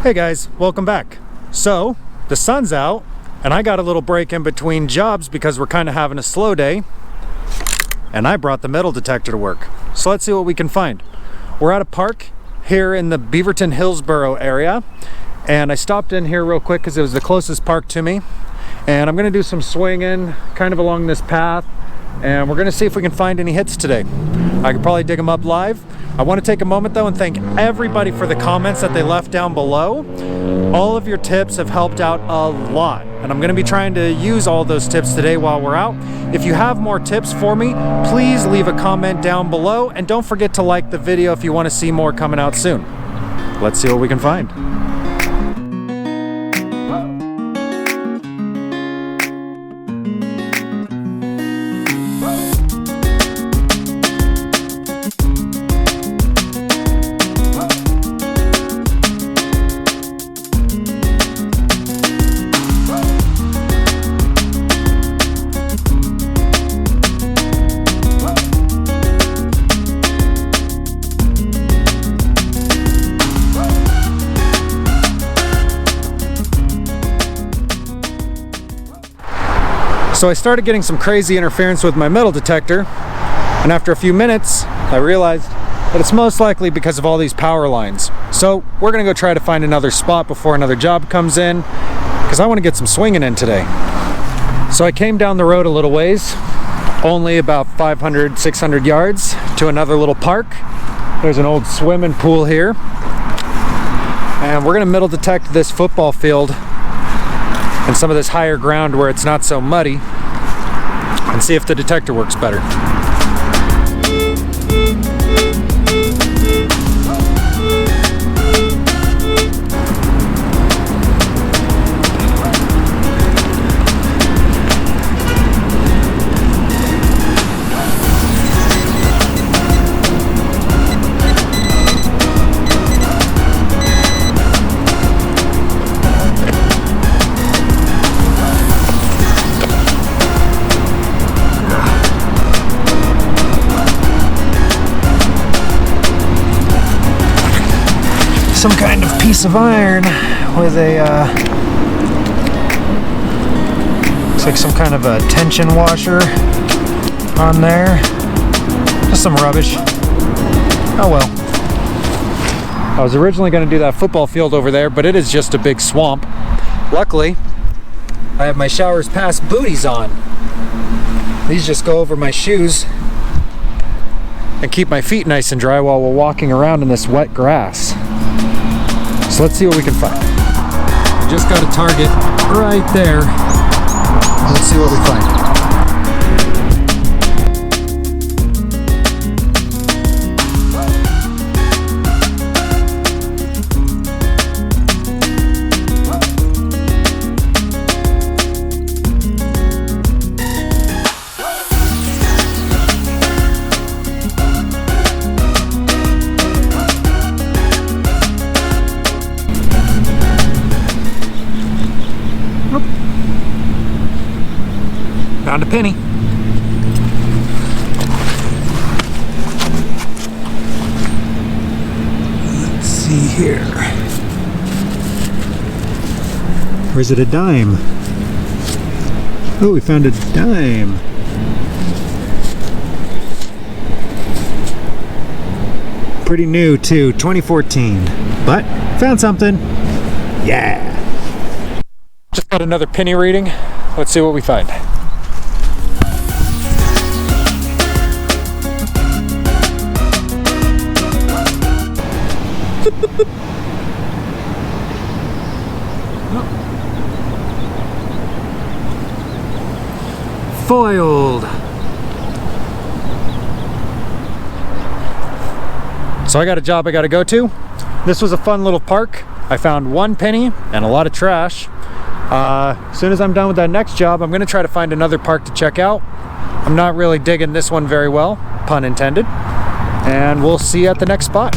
Hey guys, welcome back. So, the sun's out and I got a little break in between jobs because we're kind of having a slow day, and I brought the metal detector to work. So let's see what we can find. We're at a park here in the Beaverton Hillsboro area, and I stopped in here real quick because it was the closest park to me, and I'm gonna do some swinging kind of along this path, and we're gonna see if we can find any hits today. I could probably dig them up live. I want to take a moment though and thank everybody for the comments that they left down below. All of your tips have helped out a lot, and I'm going to be trying to use all those tips today while we're out. If you have more tips for me, please leave a comment down below, and don't forget to like the video if you want to see more coming out soon. Let's see what we can find. So I started getting some crazy interference with my metal detector, and after a few minutes I realized that it's most likely because of all these power lines. So we're gonna go try to find another spot before another job comes in, because I want to get some swinging in today. So I came down the road a little ways, only about 500, 600 yards, to another little park. There's an old swimming pool here, and we're gonna metal detect this football field and some of this higher ground where it's not so muddy, and see if the detector works better. Some kind of piece of iron with a looks like some kind of a tension washer on there. Just some rubbish. Oh well. I was originally going to do that football field over there, but it is just a big swamp. Luckily, I have my Showers Pass booties on. These just go over my shoes and keep my feet nice and dry while we're walking around in this wet grass. So let's see what we can find. Just got a target right there. Let's see what we find. Found a penny. Let's see here. Or is it a dime? Oh, we found a dime. Pretty new too, 2014. But found something. Yeah. Just got another penny reading. Let's see what we find. Foiled. So I got a job I got to go to. This was a fun little park. I found one penny and a lot of trash. As soon as I'm done with that next job, I'm going to try to find another park to check out. I'm not really digging this one very well, pun intended. And we'll see you at the next spot.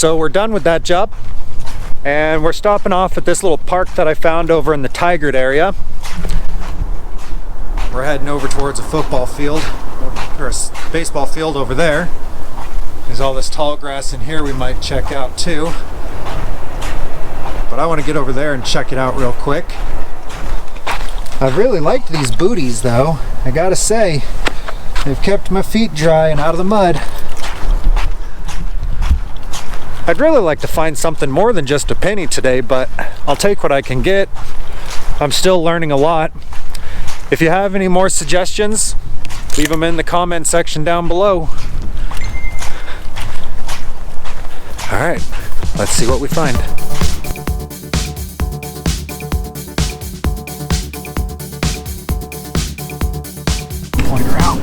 So we're done with that job, and we're stopping off at this little park that I found over in the Tigard area. We're heading over towards a football field, or a baseball field over there. There's all this tall grass in here we might check out too. But I want to get over there and check it out real quick. I've really liked these booties though, I gotta say. They've kept my feet dry and out of the mud. I'd really like to find something more than just a penny today, but I'll take what I can get. I'm still learning a lot. If you have any more suggestions, leave them in the comment section down below. All right, let's see what we find. Pointer out.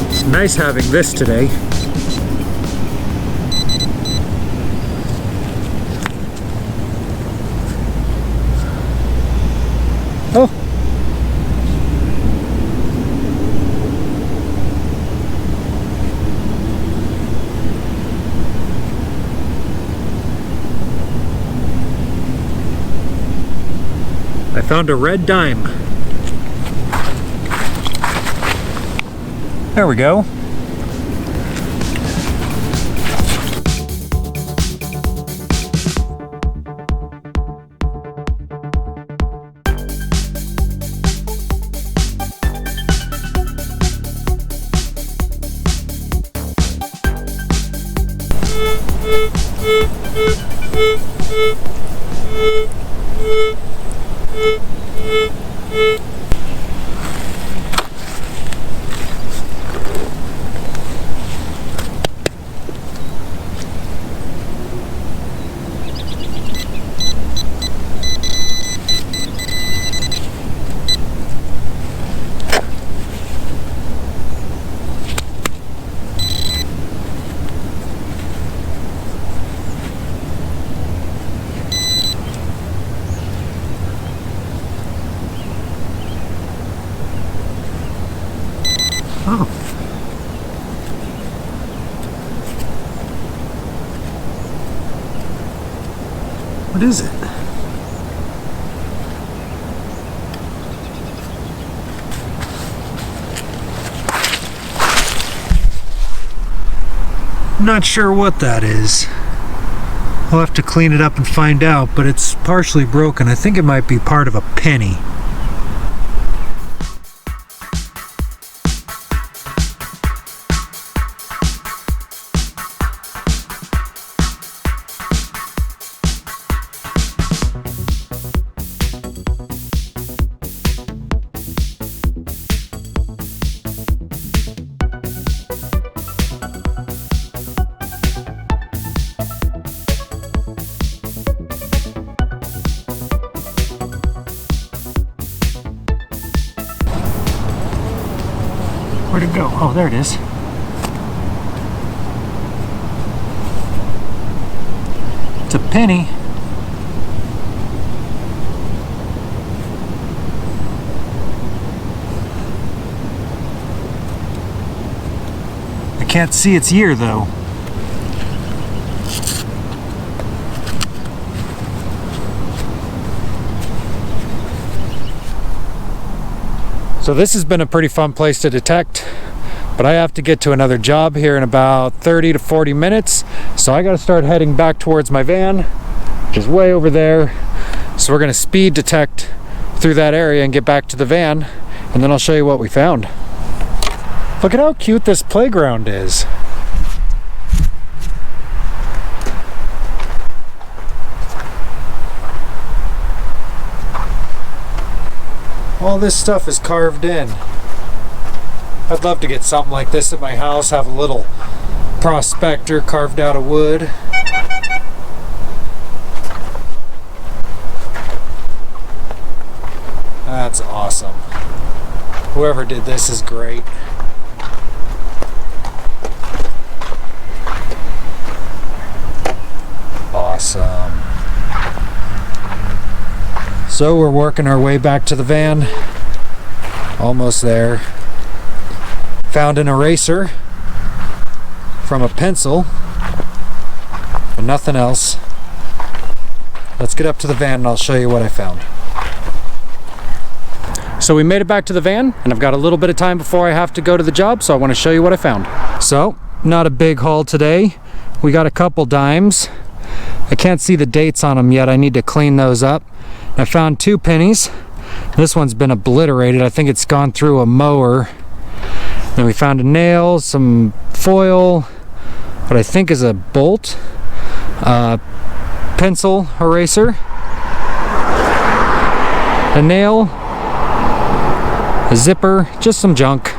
It's nice having this today. Oh. I found a red dime. There we go. Oh. What is it? I'm not sure what that is. I'll have to clean it up and find out, but it's partially broken. I think it might be part of a penny. Where'd it go? Oh, there it is. It's a penny. I can't see its year though. So this has been a pretty fun place to detect, but I have to get to another job here in about 30 to 40 minutes. So I gotta start heading back towards my van, which is way over there. So we're gonna speed detect through that area and get back to the van, and then I'll show you what we found. Look at how cute this playground is. All this stuff is carved in. I'd love to get something like this at my house, have a little prospector carved out of wood. That's awesome. Whoever did this is great. Awesome. So we're working our way back to the van. Almost there. Found an eraser. from a pencil, but nothing else. Let's get up to the van and I'll show you what I found. So we made it back to the van, and I've got a little bit of time before I have to go to the job, so I want to show you what I found. So, not a big haul today. We got a couple dimes. I can't see the dates on them yet. I need to clean those up. I found 2 pennies. This one's been obliterated. I think it's gone through a mower. Then we found a nail, some foil, what I think is a bolt, pencil eraser, a nail, a zipper, just some junk.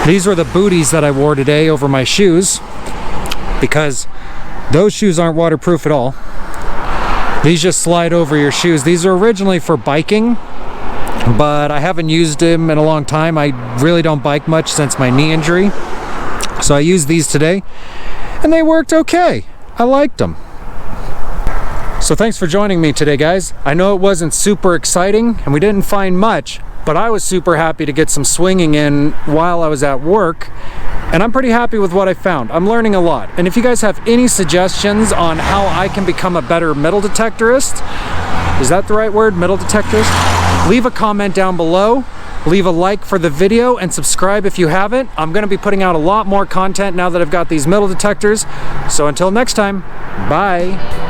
These were the booties that I wore today over my shoes because those shoes aren't waterproof at all. These just slide over your shoes. These are originally for biking, but I haven't used them in a long time. I really don't bike much since my knee injury. So I used these today and they worked okay. I liked them. So thanks for joining me today, guys. I know it wasn't super exciting and we didn't find much, but I was super happy to get some swinging in while I was at work, and I'm pretty happy with what I found. I'm learning a lot, and if you guys have any suggestions on how I can become a better metal detectorist, is that the right word, metal detectorist? Leave a comment down below, leave a like for the video, and subscribe if you haven't. I'm going to be putting out a lot more content now that I've got these metal detectors. So until next time, bye.